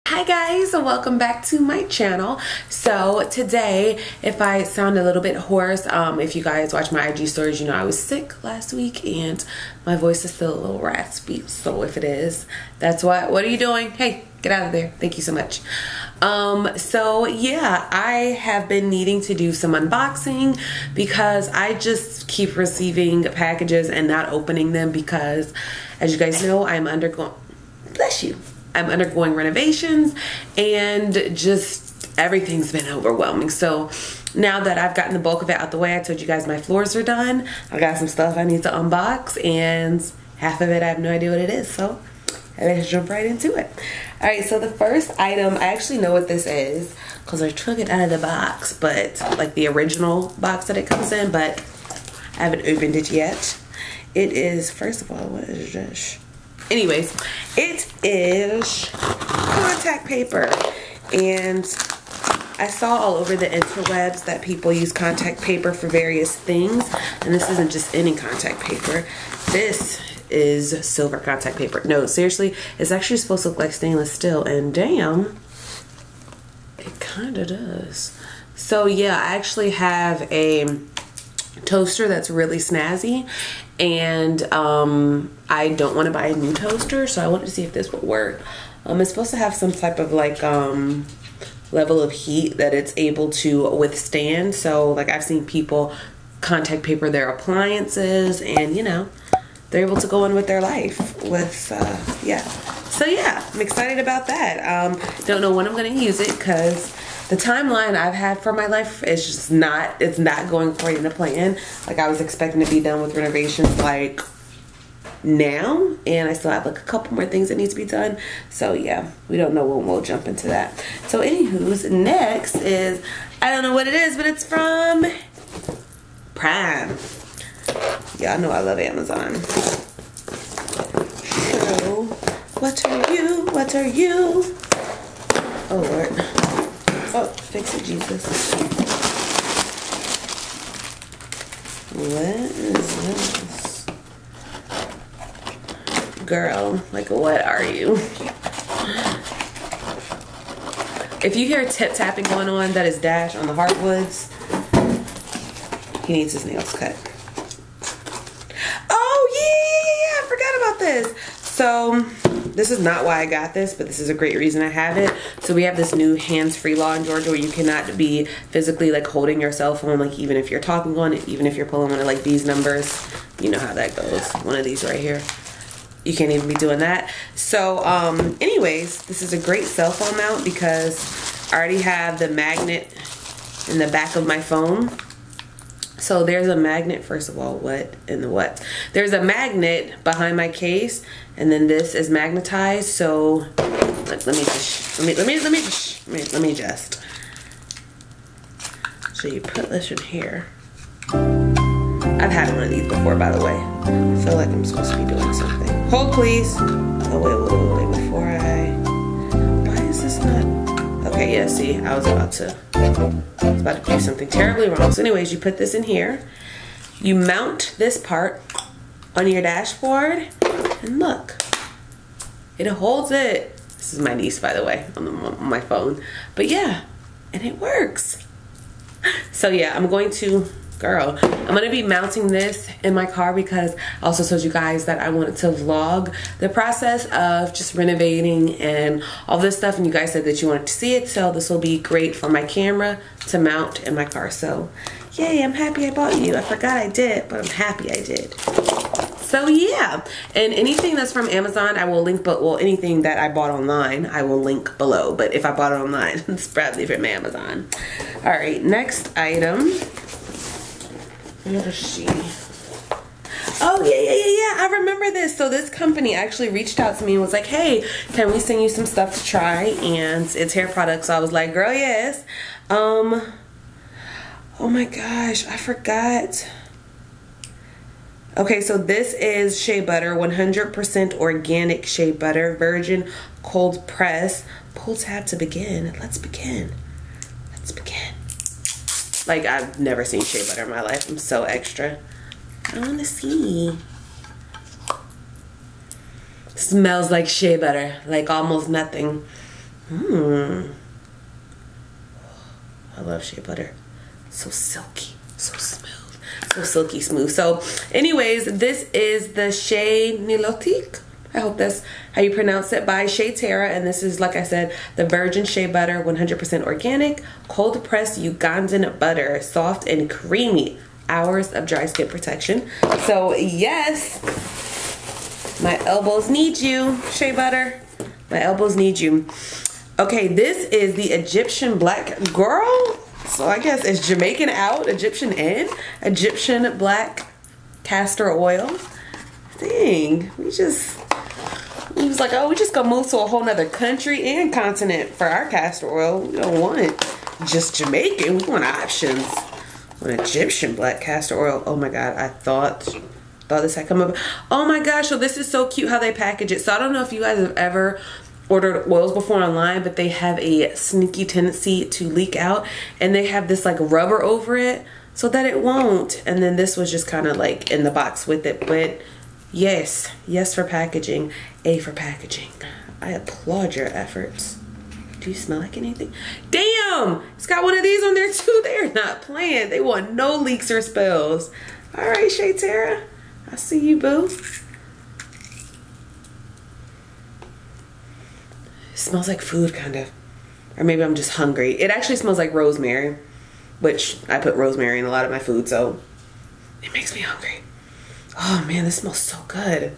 Hi guys, welcome back to my channel. So today, if I sound a little bit hoarse, if you guys watch my IG stories, you know I was sick last week and my voice is still a little raspy. So if it is, that's why. What are you doing? Hey, get out of there. Thank you so much. So yeah, I have been needing to do some unboxing because I just keep receiving packages and not opening them because, as you guys know, I'm undergoing, bless you, I'm undergoing renovations and just everything's been overwhelming. So now that I've gotten the bulk of it out the way, I told you guys my floors are done. I got some stuff I need to unbox and half of it I have no idea what it is. So let's jump right into it. All right, so the first item, I actually know what this is because I took it out of the box, but like the original box that it comes in, but I haven't opened it yet. It is, first of all, what is this? Anyways, it is contact paper, and I saw all over the interwebs that people use contact paper for various things, and this isn't just any contact paper. This is silver contact paper. No, seriously, it's actually supposed to look like stainless steel, and damn, it kind of does. So yeah, I actually have a toaster that's really snazzy, and I don't want to buy a new toaster, so I wanted to see if this would work. It's supposed to have some type of like level of heat that it's able to withstand. So like I've seen people contact paper their appliances, and you know, they're able to go on with their life with yeah. So yeah, I'm excited about that. Don't know when I'm going to use it because the timeline I've had for my life is just not, it's not going according to plan. Like I was expecting to be done with renovations like now, and I still have like a couple more things that need to be done. So yeah, we don't know when we'll jump into that. So anywho's, next is, I don't know what it is, but it's from Prime. Y'all know I love Amazon. So, what are you? Oh Lord. Oh, fix it, Jesus. What is this? Girl, like what are you? If you hear tip tapping going on, that is Dash on the hardwoods. He needs his nails cut. Oh, yeah, I forgot about this. So, this is not why I got this, but this is a great reason I have it. So we have this new hands-free law in Georgia where you cannot be physically like holding your cell phone, like even if you're talking on it, even if you're pulling one of like these numbers, you know how that goes. One of these right here. You can't even be doing that. So anyways, this is a great cell phone mount because I already have the magnet in the back of my phone. So there's a magnet, first of all, what in the what? There's a magnet behind my case, and then this is magnetized. So let me just. So you put this in here. I've had one of these before, by the way. I feel like I'm supposed to be doing something. Hold, please. Oh wait, before I. Why is this not? Okay, yeah. See, I was about to do something terribly wrong. So anyways, you put this in here. You mount this part on your dashboard, and look, it holds it. This is my niece, by the way, on my phone. But yeah, and it works. So yeah, I'm going to be mounting this in my car because I also told you guys that I wanted to vlog the process of just renovating and all this stuff, and you guys said that you wanted to see it, so this will be great for my camera to mount in my car. So yay, I'm happy I bought you. I forgot I did, but I'm happy I did. So yeah, and anything that's from Amazon I will link, but well, anything that I bought online I will link below, but if I bought it online it's probably from Amazon. All right, next item. What is she? Oh yeah, I remember this. So this company actually reached out to me and was like, hey, can we send you some stuff to try? And it's hair products. So I was like, girl, yes. Oh my gosh, I forgot. Okay, so this is Shea Butter, 100% organic Shea Butter, virgin cold press. Pull tab to begin. Let's begin. Let's begin. Like, I've never seen Shea Butter in my life. I'm so extra. I want to see. Smells like shea butter, like almost nothing. I love shea butter. So silky, so smooth, so silky smooth. So anyways, this is the Shea Nilotik. I hope that's how you pronounce it, by Shea Terra. And this is, like I said, the virgin shea butter, 100% organic, cold pressed Ugandan butter, soft and creamy, hours of dry skin protection. So yes, my elbows need you, shea butter. My elbows need you. Okay, this is the Egyptian black girl. So I guess it's Jamaican out, Egyptian in. Egyptian black castor oil. Dang, we was like, oh, we just gonna move to a whole nother country and continent for our castor oil. We don't want just Jamaican, we want options. An Egyptian black castor oil. Oh my God, I thought this had come up. Oh my gosh, so this is so cute how they package it. So I don't know if you guys have ever ordered oils before online, but they have a sneaky tendency to leak out, and they have this like rubber over it so that it won't. And then this was just kind of like in the box with it. But yes for packaging, A for packaging. I applaud your efforts. Do you smell like anything? Damn, it's got one of these on there too. They're not playing. They want no leaks or spills. All right, Shea Terra, I see you, boo. Smells like food, kind of. Or maybe I'm just hungry. It actually smells like rosemary, which I put rosemary in a lot of my food, so it makes me hungry. Oh man, this smells so good.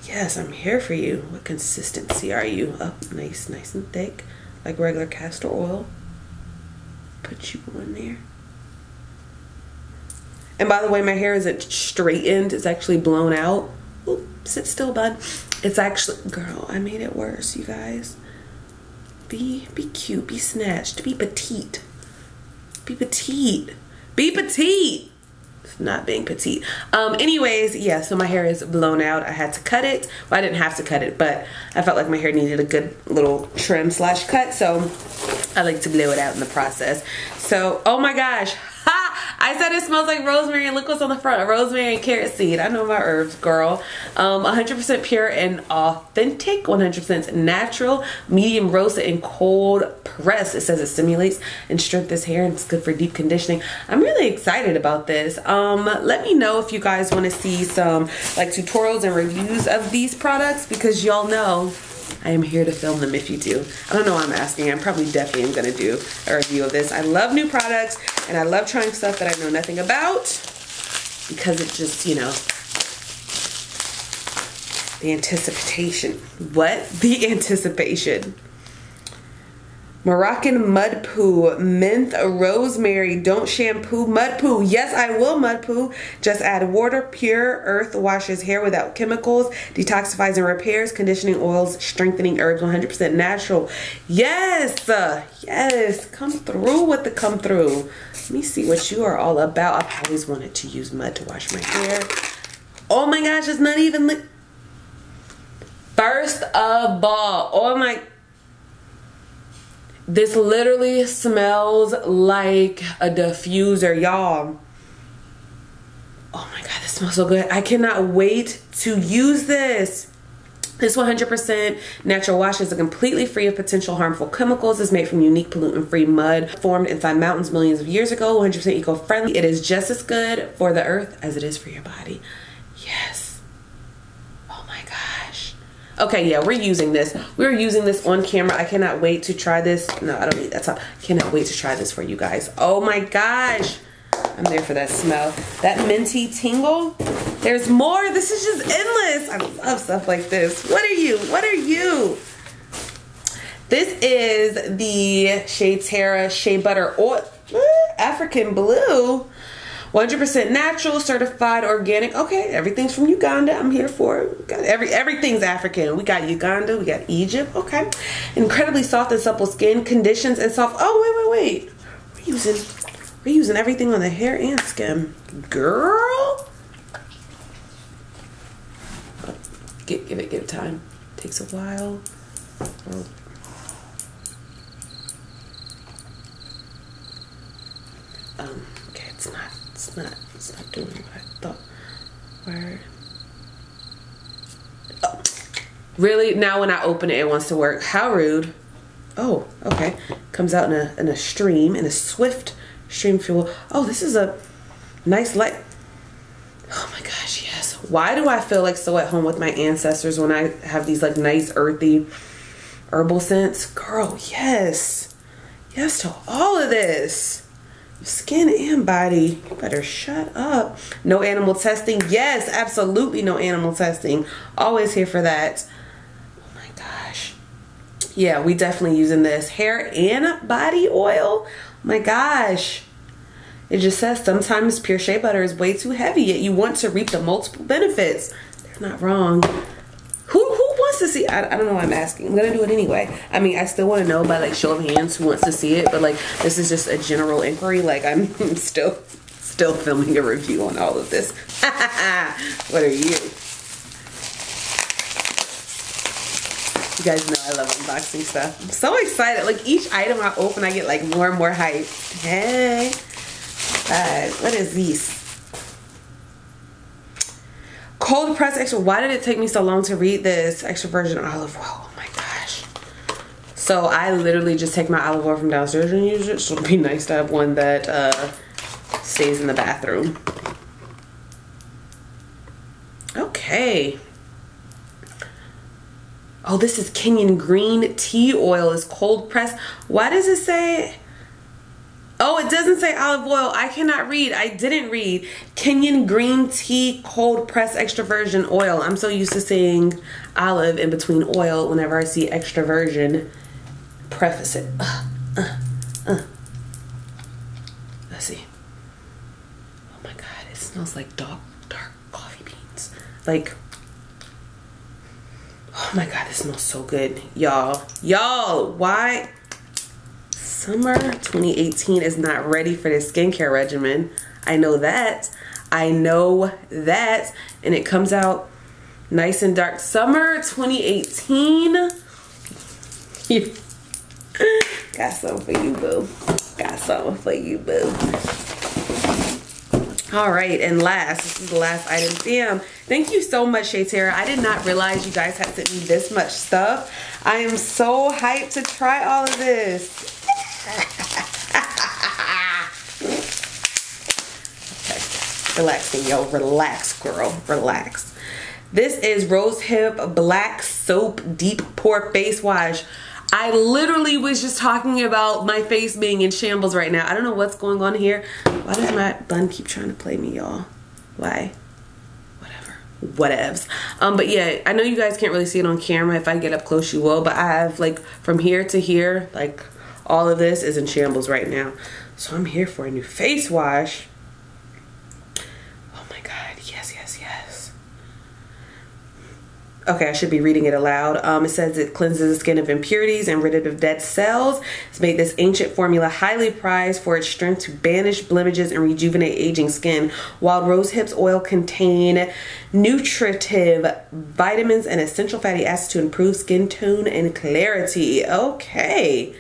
Yes, I'm here for you. What consistency are you? Oh, nice and thick, like regular castor oil. Put you on there. And by the way, my hair isn't straightened. It's actually blown out. Oop, sit still, bud. It's actually, girl, I made it worse, you guys. Be cute, be snatched, be petite. Be petite. Be petite. It's not being petite. Anyways, yeah, so my hair is blown out. I had to cut it. Well, I didn't have to cut it, but I felt like my hair needed a good little trim / cut, so I like to blow it out in the process. So, oh my gosh. I said it smells like rosemary, and look what's on the front. Rosemary and carrot seed. I know my herbs, girl. 100% pure and authentic, 100% natural, medium roasted and cold pressed. It says it stimulates and strengthens hair, and it's good for deep conditioning. I'm really excited about this. Let me know if you guys want to see some like tutorials and reviews of these products, because y'all know I am here to film them if you do. I don't know why I'm asking. I'm probably definitely going to do a review of this. I love new products, and I love trying stuff that I know nothing about, because it just, you know, the anticipation. What? The anticipation. Moroccan Mud Poo, mint, rosemary, don't shampoo, mud poo. Yes, I will mud poo. Just add water, pure earth, washes hair without chemicals, detoxifies and repairs, conditioning oils, strengthening herbs, 100% natural. Yes, yes, come through with the come through. Let me see what you are all about. I've always wanted to use mud to wash my hair. Oh my gosh, it's not even first of all, oh my, this literally smells like a diffuser, y'all. Oh my God, this smells so good. I cannot wait to use this. This 100% natural wash is completely free of potential harmful chemicals. It's made from unique pollutant-free mud formed inside mountains millions of years ago. 100% eco-friendly. It is just as good for the earth as it is for your body. Yes. Okay, yeah, we're using this. We're using this on camera. I cannot wait to try this. No, I don't need that top. Cannot wait to try this for you guys. Oh my gosh. I'm there for that smell. That minty tingle. There's more. This is just endless. I love stuff like this. What are you? What are you? This is the Shea Terra Shea Butter Oil. African Blue. 100% natural, certified organic. Okay, everything's from Uganda. I'm here for it. Everything's African. We got Uganda, we got Egypt. Okay. Incredibly soft and supple skin, conditions and soft. Oh, wait. We're using everything on the hair and skin. Girl. Give it time. Takes a while. Okay, it's not doing what I thought. Word. Oh, really? Now when I open it, it wants to work. How rude. Oh, okay. Comes out in a stream, in a swift stream fuel. Oh, this is a nice light. Oh my gosh, yes. Why do I feel like so at home with my ancestors when I have these like nice earthy herbal scents? Girl, yes. Yes to all of this. Skin and body. You better shut up. No animal testing. Yes, absolutely no animal testing. Always here for that. Oh my gosh. Yeah, we definitely using this. Hair and body oil. Oh my gosh. It just says sometimes pure shea butter is way too heavy, yet you want to reap the multiple benefits. They're not wrong. Who wants to see? I don't know why I'm asking. I'm gonna do it anyway. I mean, I still want to know by like show of hands who wants to see it, but like this is just a general inquiry. Like I'm still filming a review on all of this. What are you? You guys know I love unboxing stuff. I'm so excited. Like each item I open, I get like more and more hype. Hey. What is these? Cold press extra. Why did it take me so long to read this? Extra virgin olive oil. Oh my gosh. So I literally just take my olive oil from downstairs and use it. So it'd be nice to have one that stays in the bathroom. Okay. Oh, this is Kenyan green tea oil. Is cold pressed. Why does it say? Oh, it doesn't say olive oil. I cannot read. I didn't read. Kenyan green tea cold press extra virgin oil. I'm so used to saying olive in between oil whenever I see extra virgin. Preface it. Let's see. Oh my God, it smells like dark coffee beans. Like, oh my God, it smells so good. Y'all, why? Summer 2018 is not ready for this skincare regimen. I know that. And it comes out nice and dark. Summer 2018. Got something for you, boo. Got something for you, boo. All right, and this is the last item. Damn, thank you so much, Shea Terra. I did not realize you guys had sent me this much stuff. I am so hyped to try all of this. Okay, relaxing, yo. Relax, girl. Relax. This is Rosehip Black Soap Deep Pore Face Wash. I literally was just talking about my face being in shambles right now. I don't know what's going on here. Why does my bun keep trying to play me, y'all? Why? Whatevs. But yeah, I know you guys can't really see it on camera. If I get up close, you will. But I have like from here to here, like all of this is in shambles right now. So I'm here for a new face wash. Oh my God, yes, yes, yes. Okay, I should be reading it aloud. It says it cleanses the skin of impurities and rid of dead cells. It's made this ancient formula highly prized for its strength to banish blemishes and rejuvenate aging skin, while Rosehip's oil contain nutritive vitamins and essential fatty acids to improve skin tone and clarity. Okay.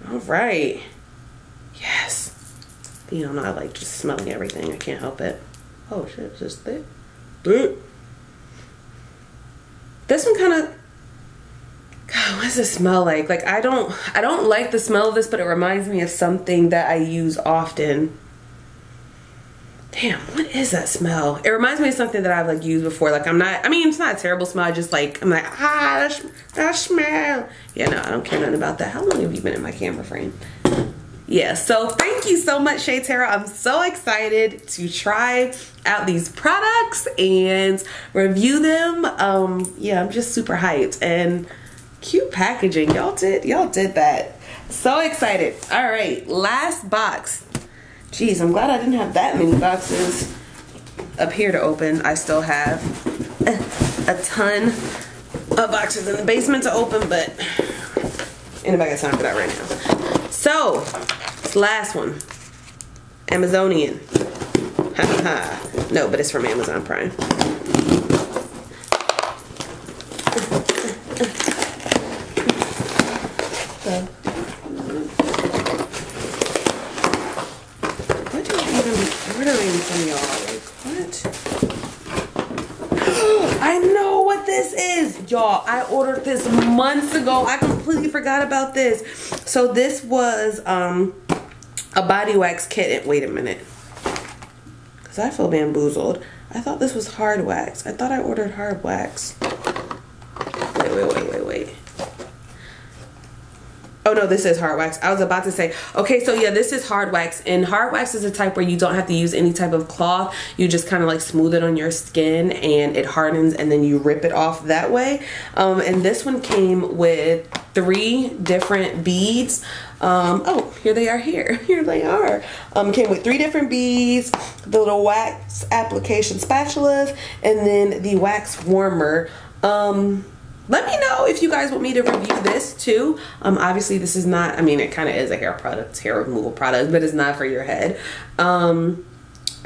All right. Yes. You know, I like just smelling everything. I can't help it. Oh shit, it's just thick. This one kind of, God, what does it smell like? Like I don't like the smell of this, but it reminds me of something that I use often. Damn, what is that smell? It reminds me of something that I've like used before. Like it's not a terrible smell. I just like, I'm like, that smell. Yeah, no, I don't care nothing about that. How long have you been in my camera frame? Yeah, so thank you so much, Shea Terra. I'm so excited to try out these products and review them. Yeah, I'm just super hyped and cute packaging. Y'all did that. So excited. All right, last box. Jeez, I'm glad I didn't have that many boxes up here to open. I still have a ton of boxes in the basement to open, but anybody got time for that right now. So, this last one, Amazonian. No, but it's from Amazon Prime. What do I even be ordering from y'all? Like, what? I know what this is. y'all, I ordered this months ago. I completely forgot about this. So this was a body wax kit. Wait a minute, because I feel bamboozled. I thought this was hard wax. I thought I ordered hard wax. Wait. Oh no, this is hard wax. I was about to say, okay, so yeah, this is hard wax, and hard wax is a type where you don't have to use any type of cloth. You just kind of like smooth it on your skin and it hardens, and then you rip it off that way. And this one came with 3 different beads. Oh, here they are here. Here they are. Came with 3 different beads, the little wax application spatulas, and then the wax warmer. Let me know if you guys want me to review this too. Obviously this is not, I mean, it kind of is a hair product, hair removal product, but it's not for your head.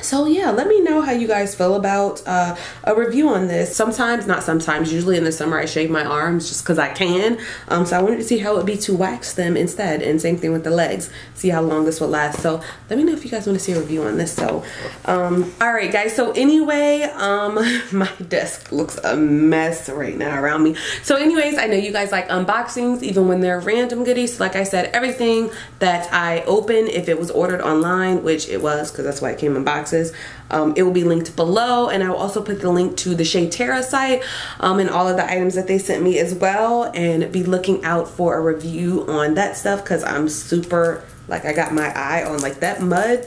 So yeah, let me know how you guys feel about a review on this. Sometimes, not sometimes, usually in the summer I shave my arms just because I can. So I wanted to see how it would be to wax them instead, and same thing with the legs, see how long this would last. So let me know if you guys want to see a review on this. So alright guys, so anyway, my desk looks a mess right now around me. So anyways, I know you guys like unboxings even when they're random goodies. So like I said, everything that I open, if it was ordered online, which it was because that's why it came in boxes, it will be linked below, and I will also put the link to the Shea Terra site and all of the items that they sent me as well, and be looking out for a review on that stuff because I'm super, like, I got my eye on like that mud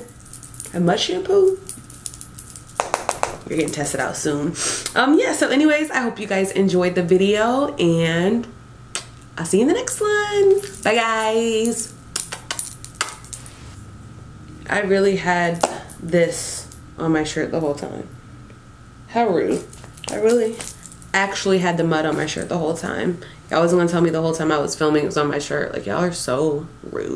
shampoo. You're getting tested out soon. Yeah, so anyways, I hope you guys enjoyed the video, and I'll see you in the next one. Bye guys. I really had this on my shirt the whole time. How rude. I really actually had the mud on my shirt the whole time. Y'all wasn't gonna tell me the whole time I was filming it was on my shirt. Like, y'all are so rude.